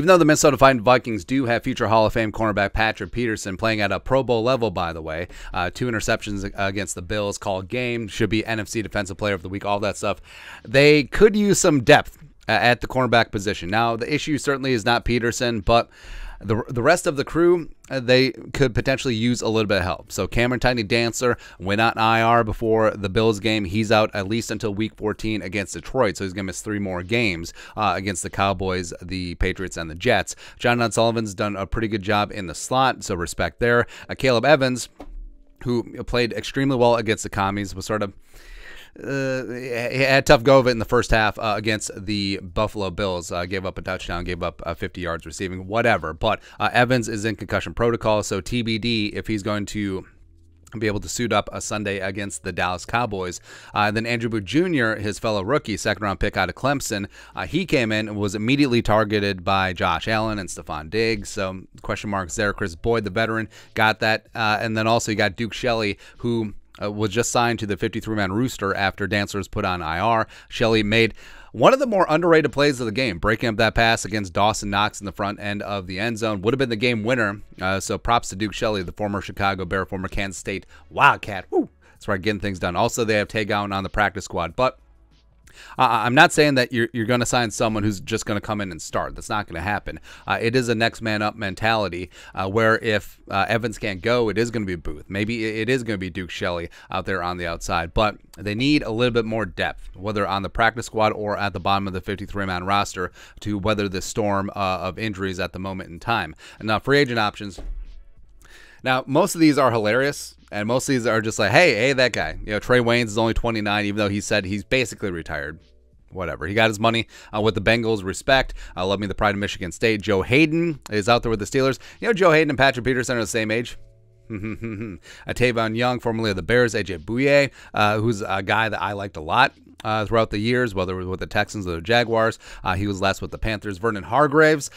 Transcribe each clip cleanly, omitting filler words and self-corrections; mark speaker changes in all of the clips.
Speaker 1: even though the Minnesota Vikings do have future Hall of Fame cornerback Patrick Peterson playing at a Pro Bowl level, by the way, 2 interceptions against the Bills, called game, should be NFC Defensive Player of the Week, all that stuff, they could use some depth at the cornerback position. Now, the issue certainly is not Peterson, but the rest of the crew, they could potentially use a little bit of help. So Cameron Dantzler went out IR before the Bills game. He's out at least until Week 14 against Detroit, so he's going to miss 3 more games against the Cowboys, the Patriots, and the Jets. John Sullivan's done a pretty good job in the slot, so respect there. Akayleb Evans, who played extremely well against the Commies, was sort of he had a tough go of it in the first half against the Buffalo Bills. Gave up a touchdown, gave up 50 yards receiving, whatever. But Evans is in concussion protocol, so TBD if he's going to be able to suit up a Sunday against the Dallas Cowboys. Then Andrew Booth Jr., his fellow rookie, second-round pick out of Clemson, he came in and was immediately targeted by Josh Allen and Stephon Diggs. So question marks there. Chris Boyd, the veteran, got that. And then also you got Duke Shelley, who was just signed to the 53-man rooster after Dantzler was put on IR. Shelley made one of the more underrated plays of the game, breaking up that pass against Dawson Knox in the front end of the end zone. Would have been the game winner. So props to Duke Shelley, the former Chicago Bear, former Kansas State Wildcat. Woo! That's right, getting things done. Also, they have Tagown on the practice squad. But I'm not saying that you're going to sign someone who's just going to come in and start. That's not going to happen. It is a next man up mentality where if Evans can't go, it is going to be Booth. Maybe it is going to be Duke Shelley out there on the outside. But they need a little bit more depth, whether on the practice squad or at the bottom of the 53-man roster, to weather the storm of injuries at the moment in time. And now free agent options. Now, most of these are hilarious, and most of these are just like, hey, that guy. You know, Trey Waynes is only 29, even though he said he's basically retired. Whatever. He got his money with the Bengals. Respect. Love me the pride of Michigan State. Joe Hayden is out there with the Steelers. You know, Joe Hayden and Patrick Peterson are the same age. Tavon Young, formerly of the Bears. AJ Bouye, who's a guy that I liked a lot throughout the years, whether it was with the Texans or the Jaguars. He was last with the Panthers. Vernon Hargreaves.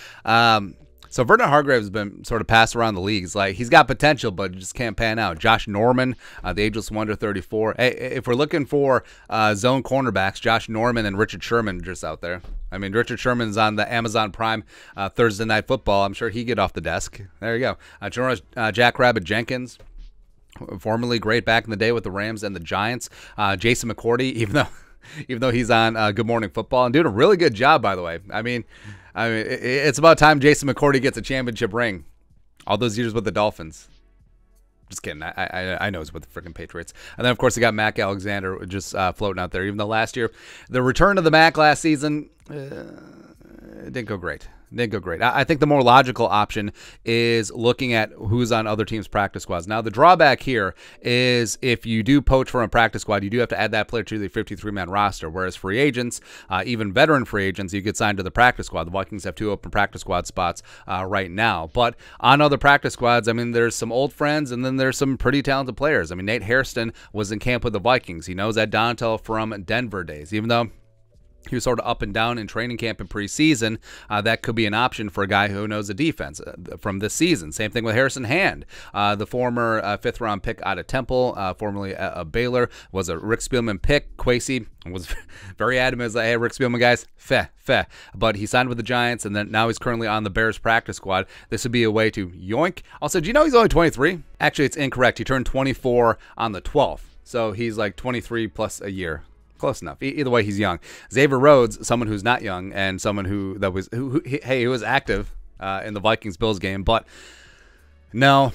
Speaker 1: So Vernon Hargreaves has been sort of passed around the leagues. Like, he's got potential, but just can't pan out. Josh Norman, the ageless wonder, 34. Hey, if we're looking for zone cornerbacks, Josh Norman and Richard Sherman are just out there. I mean, Richard Sherman's on the Amazon Prime Thursday Night Football. I'm sure he'd get off the desk. There you go. Jack Rabbit Jenkins, formerly great back in the day with the Rams and the Giants. Jason McCourty, even though he's on Good Morning Football and doing a really good job, by the way. I mean, it's about time Jason McCourty gets a championship ring. All those years with the Dolphins. Just kidding. I know he's with the freaking Patriots. And then, of course, they got Mac Alexander just floating out there. Even though last year, the return of the Mac last season didn't go great. Didn't go great. I think the more logical option is looking at who's on other teams' practice squads. Now, the drawback here is if you do poach from a practice squad, you do have to add that player to the 53-man roster, whereas free agents, even veteran free agents, you get signed to the practice squad. The Vikings have 2 open practice squad spots right now. But on other practice squads, I mean, there's some old friends, and then there's some pretty talented players. I mean, Nate Hairston was in camp with the Vikings. He knows that Dontel from Denver days, even though he was sort of up and down in training camp and preseason. That could be an option for a guy who knows the defense from this season. Same thing with Harrison Hand, the former 5th-round pick out of Temple, formerly a Baylor, was a Rick Spielman pick. Quasey was very adamant, like, hey, Rick Spielman, guys, feh. But he signed with the Giants, and then now he's currently on the Bears practice squad. This would be a way to yoink. Also, do you know he's only 23? Actually, it's incorrect. He turned 24 on the 12th, so he's like 23 plus a year. Close enough. Either way, he's young. Xavier Rhodes, someone who's not young, and someone who was active in the Vikings-Bills game, but no,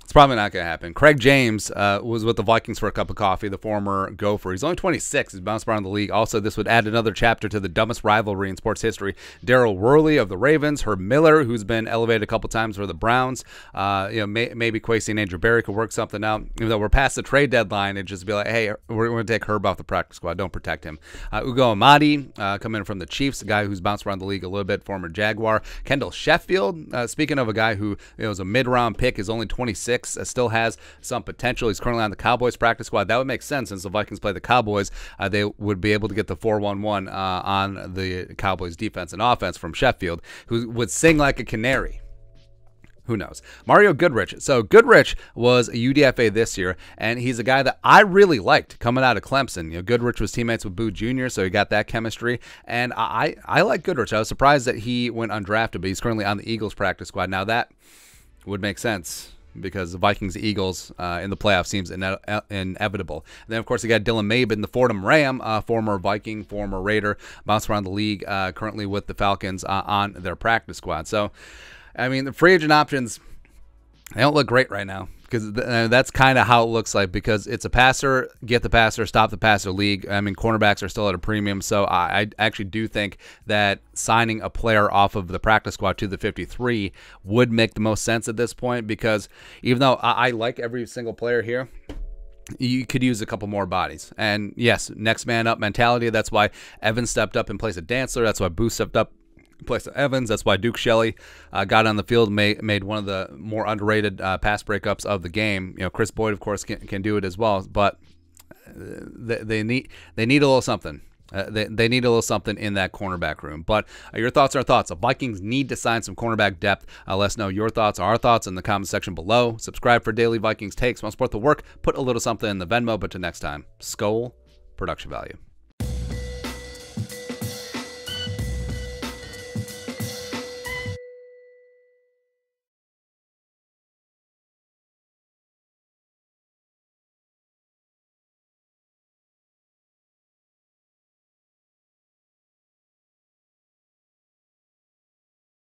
Speaker 1: it's probably not going to happen. Craig James was with the Vikings for a cup of coffee, the former Gopher. He's only 26. He's bounced around the league. Also, this would add another chapter to the dumbest rivalry in sports history. Darryl Worley of the Ravens, Herb Miller, who's been elevated a couple times for the Browns. Maybe Quasey and Andrew Berry could work something out. Even though we're past the trade deadline, it'd just be like, hey, we're going to take Herb off the practice squad. Don't protect him. Ugo Amadi, coming in from the Chiefs, a guy who's bounced around the league a little bit, former Jaguar. Kendall Sheffield, speaking of a guy who was a mid-round pick, is only 26, still has some potential. He's currently on the Cowboys practice squad. That would make sense since the Vikings play the Cowboys. They would be able to get the 4-1-1 on the Cowboys defense and offense from Sheffield, who would sing like a canary. Who knows? Mario Goodrich. So Goodrich was a UDFA this year, and he's a guy that I really liked coming out of Clemson. You know, Goodrich was teammates with Boo Jr., so he got that chemistry, and I like Goodrich. I was surprised that he went undrafted, but he's currently on the Eagles practice squad. Now that would make sense because the Vikings-Eagles in the playoffs seems inevitable. And then, of course, you got Dylan Mabin, the Fordham Ram, former Viking, former Raider, bounced around the league, currently with the Falcons on their practice squad. So, I mean, the free agent options, they don't look great right now because that's kind of how it looks like, because it's a passer, get the passer, stop the passer league. I mean, cornerbacks are still at a premium, so I actually do think that signing a player off of the practice squad to the 53 would make the most sense at this point, because even though I like every single player here, you could use a couple more bodies. And yes, next man up mentality. That's why Evans stepped up in place of Dantzler. That's why Booth stepped up in place of Evans. That's why Duke Shelley got on the field, made one of the more underrated pass breakups of the game. You know, Chris Boyd, of course, can do it as well, but they need a little something. They need a little something in that cornerback room. But your thoughts are thoughts. The Vikings need to sign some cornerback depth. Let us know your thoughts, our thoughts in the comment section below. Subscribe for daily Vikings takes. Want to support the work? Put a little something in the Venmo. But till next time, Skol production value.